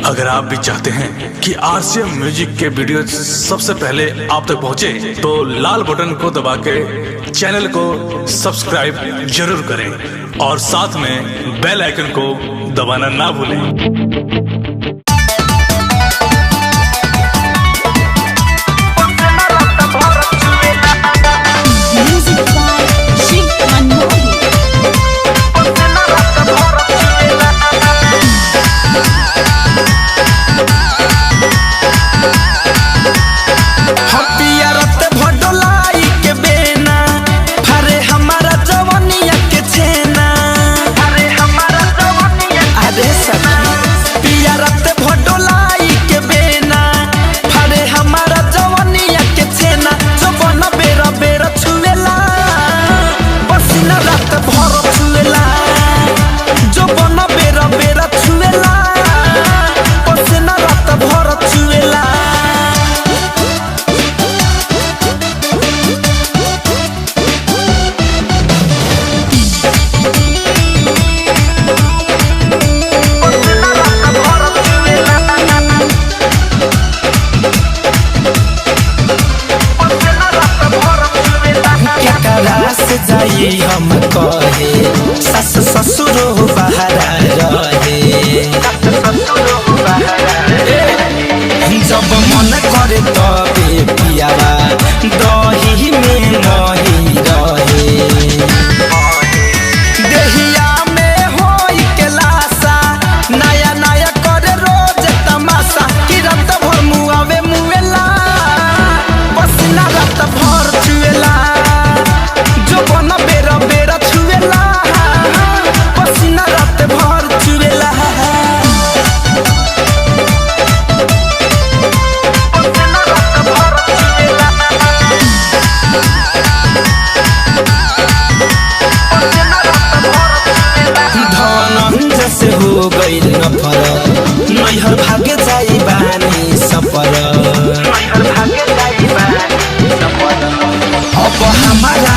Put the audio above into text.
अगर आप भी चाहते हैं कि आरसीएम म्यूजिक के वीडियो सबसे पहले आप तक पहुंचे, तो लाल बटन को दबा के चैनल को सब्सक्राइब जरूर करें और साथ में बेल आइकन को दबाना ना भूलें। हम कहे सस ससुर बाहर रहे, जब मन करे तबे पियावा दही में नहीं रहे। देहिया में होई के लाशा नया नया करे रोज तमाशा, कि रात भर मुआवे मुएला पसीना रात भर चुएला, जो बना बेरा बेरा छुएला पसीना रात भर चुएला। धनंजय से हो गइल नफरत, नैहर भागे जाई बानी सफर। अब हमारा